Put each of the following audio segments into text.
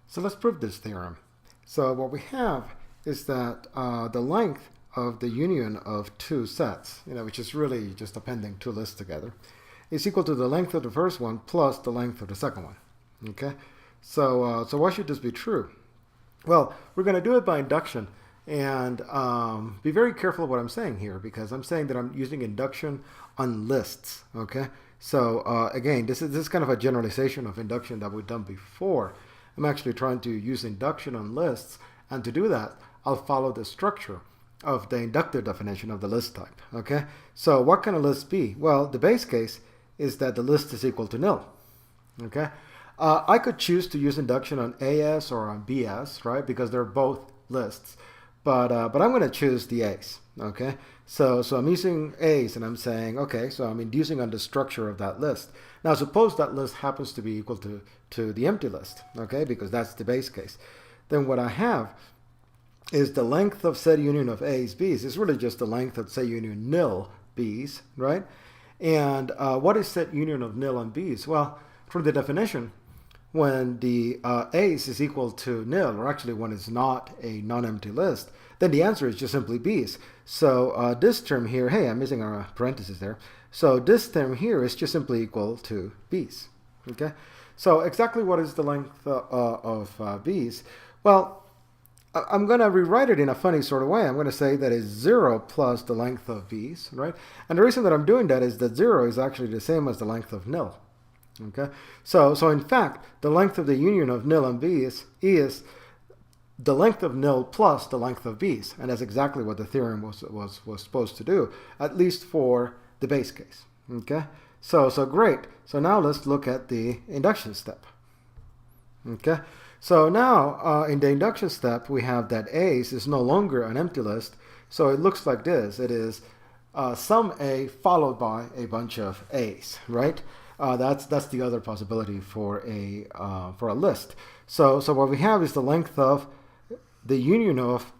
So let's prove this theorem. So what we have is that the length of the union of two sets, which is really just appending two lists together, is equal to the length of the first one plus the length of the second one. Okay, so why should this be true? Well, we're going to do it by induction, and be very careful of what I'm saying here, because I'm saying that I'm using induction on lists. Okay, so again, this is kind of a generalization of induction that we've done before. I'm actually trying to use induction on lists, and to do that, I'll follow the structure of the inductive definition of the list type. Okay, so what can a list be? Well, the base case is that the list is equal to nil. Okay, I could choose to use induction on AS or on BS, right? Because they're both lists, but I'm going to choose the A's. Okay, so I'm using A's, and I'm saying, okay, so I'm inducing on the structure of that list. Now suppose that list happens to be equal to the empty list, okay, because that's the base case. Then what I have is the length of set union of A's, B's is really just the length of set union nil B's, right? And what is set union of nil and B's? Well, from the definition, when the A's is equal to nil, or actually when it's not a non-empty list, then the answer is just simply B's. So this term here, hey, I'm missing a parenthesis there. So this term here is just simply equal to B's. Okay, so exactly what is the length of B's? Well, I'm going to rewrite it in a funny sort of way. I'm going to say that it's 0 plus the length of B's, right? And the reason that I'm doing that is that 0 is actually the same as the length of nil. Okay, so in fact, the length of the union of nil and B's is the length of nil plus the length of B's, and that's exactly what the theorem was supposed to do, at least for the base case. Okay, so great. So now let's look at the induction step. Okay, so now in the induction step, we have that A's is no longer an empty list, so it looks like this. It is some A followed by a bunch of A's, right? That's the other possibility for a list. So what we have is the length of the union of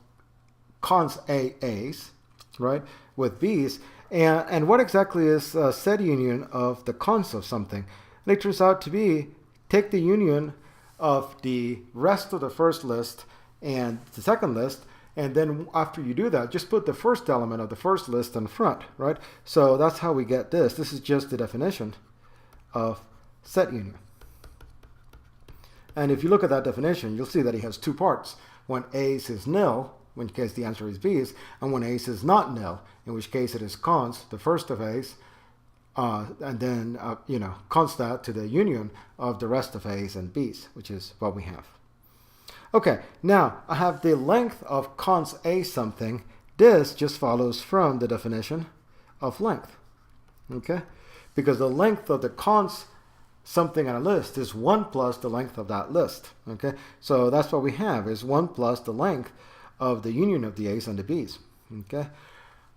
cons A's, right, with B's, and what exactly is set union of the cons of something? And it turns out to be take the union of the rest of the first list and the second list, and then after you do that, just put the first element of the first list in front, right? So that's how we get this. This is just the definition of set union. And if you look at that definition, you'll see that it has two parts. When A's is nil, in which case the answer is B's, and when A's is not nil, in which case it is cons, the first of A's, and then, cons that to the union of the rest of A's and B's, which is what we have. Okay, now I have the length of cons A something. This just follows from the definition of length, okay? Because the length of the cons something on a list is 1 plus the length of that list, okay? So that's what we have, is 1 plus the length of the union of the A's and the B's, okay?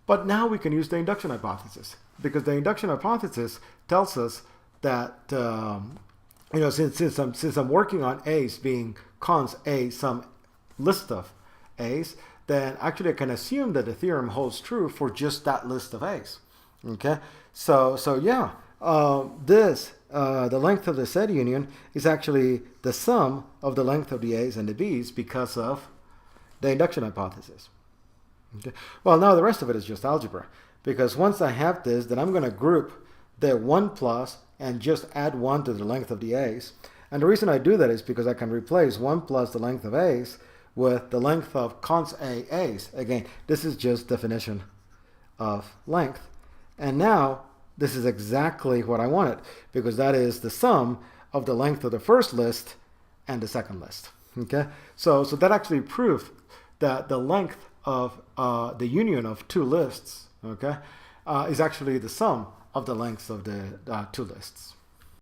But now we can use the induction hypothesis, because the induction hypothesis tells us that, since I'm working on A's being cons A some list of A's, then actually I can assume that the theorem holds true for just that list of A's, okay? So yeah, the length of the set union is actually the sum of the length of the A's and the B's because of the induction hypothesis. Okay. Well, now the rest of it is just algebra, because once I have this, then I'm going to group the 1 plus and just add 1 to the length of the A's. And the reason I do that is because I can replace 1 plus the length of A's with the length of cons A A's. Again, this is just definition of length. And now this is exactly what I wanted, because that is the sum of the length of the first list and the second list. Okay, so that actually proves that the length of the union of two lists, okay, is actually the sum of the lengths of the two lists.